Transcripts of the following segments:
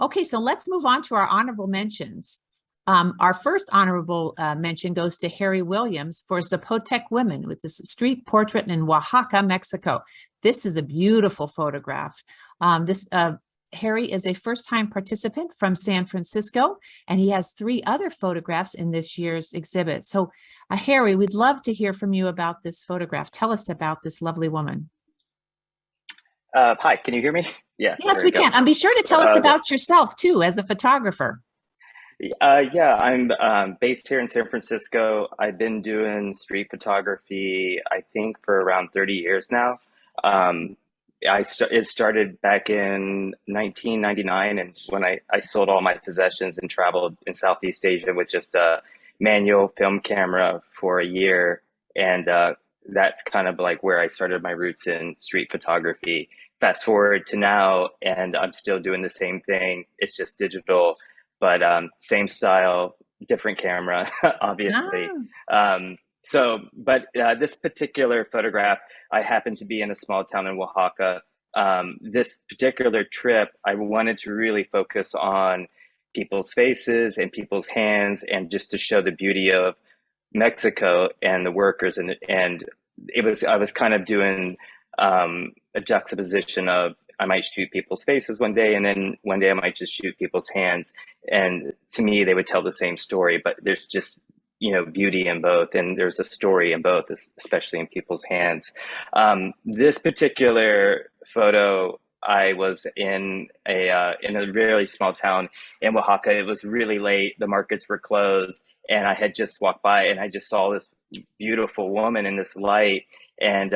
Okay, so let's move on to our honorable mentions. Our first honorable mention goes to Harry Williams for Zapotec Women with this street portrait in Oaxaca, Mexico. This is a beautiful photograph. Harry is a first-time participant from San Francisco, and he has 3 other photographs in this year's exhibit. So, Harry, we'd love to hear from you about this photograph. Tell us about this lovely woman. Hi, can you hear me? Yes, Yes, there we we go. can. And be sure to tell us Okay. about yourself, too, as a photographer. Yeah, I'm based here in San Francisco. I've been doing street photography, I think, for around 30 years now. Um, it started back in 1999, and when I sold all my possessions and traveled in Southeast Asia with just a manual film camera for a year. And that's kind of like where I started my roots in street photography. Fast forward to now, and I'm still doing the same thing. It's just digital, but same style, different camera, obviously. Ah, But this particular photograph, I happened to be in a small town in Oaxaca. This particular trip, I wanted to really focus on people's faces and people's hands, and just to show the beauty of Mexico and the workers, and I was kind of doing a juxtaposition of, I might shoot people's faces one day, and then one day I might just shoot people's hands. And to me, they would tell the same story, but there's just, beauty in both, and there's a story in both, especially in people's hands. This particular photo, I was in a really small town in Oaxaca. It was really late. The markets were closed, and I had just walked by, and I just saw this beautiful woman in this light. And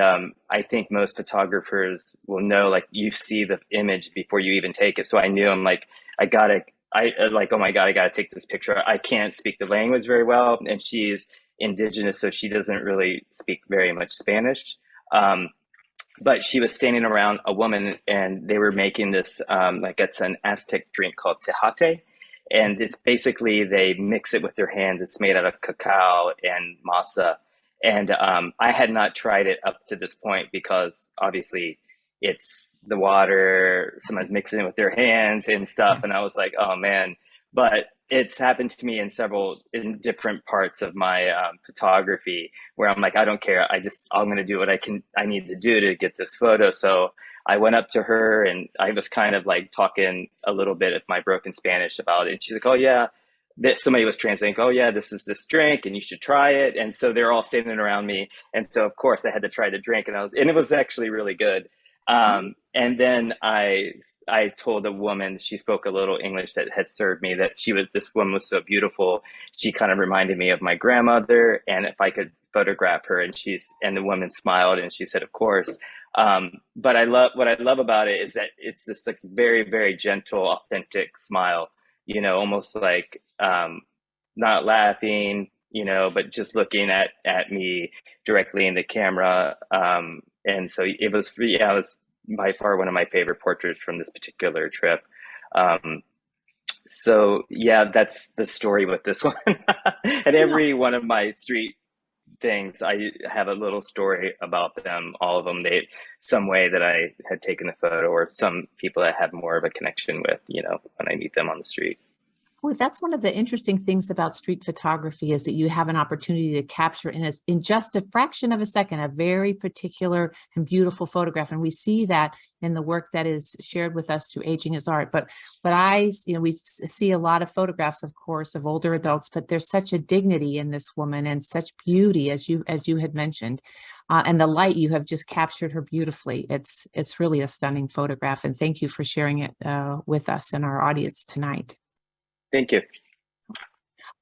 I think most photographers will know, like, you see the image before you even take it. So I knew, I'm like, oh my God, I gotta take this picture. I can't speak the language very well, and she's indigenous, so she doesn't really speak very much Spanish. Um, but she was standing around a woman, and they were making this, like, it's an Aztec drink called tejate. And it's basically, they mix it with their hands. It's made out of cacao and masa. And I had not tried it up to this point, because obviously it's the water, someone's mixing it with their hands and stuff. And I was like, oh man. But it's happened to me in different parts of my photography, where I'm like, I don't care. I'm going to do what I need to do to get this photo. So I went up to her, and I was kind of like talking a little bit of my broken Spanish about it. And she's like, oh yeah, somebody was translating, oh yeah, this is this drink and you should try it. And so they're all standing around me. And so of course I had to try the drink, and it was actually really good. And then I told a woman, she spoke a little English, that had served me, that this woman was so beautiful. She kind of reminded me of my grandmother, and if I could photograph her. And the woman smiled, and she said, of course. But what I love about it is that it's this, like, very, very gentle, authentic smile, almost like, not laughing, but just looking at me directly in the camera. And so it was by far one of my favorite portraits from this particular trip. So yeah, that's the story with this one. And yeah. every one of my street things, I have a little story about them. All of them, some way that I had taken the photo, or some people that I have more of a connection with, when I meet them on the street. Well, that's one of the interesting things about street photography, is that you have an opportunity to capture in just a fraction of a second a very particular and beautiful photograph, and we see that in the work that is shared with us through Aging is Art. But we see a lot of photographs, of course, of older adults, but there's such a dignity in this woman, and such beauty, as you had mentioned, and the light, you have just captured her beautifully. It's really a stunning photograph, and thank you for sharing it with us and our audience tonight. Thank you.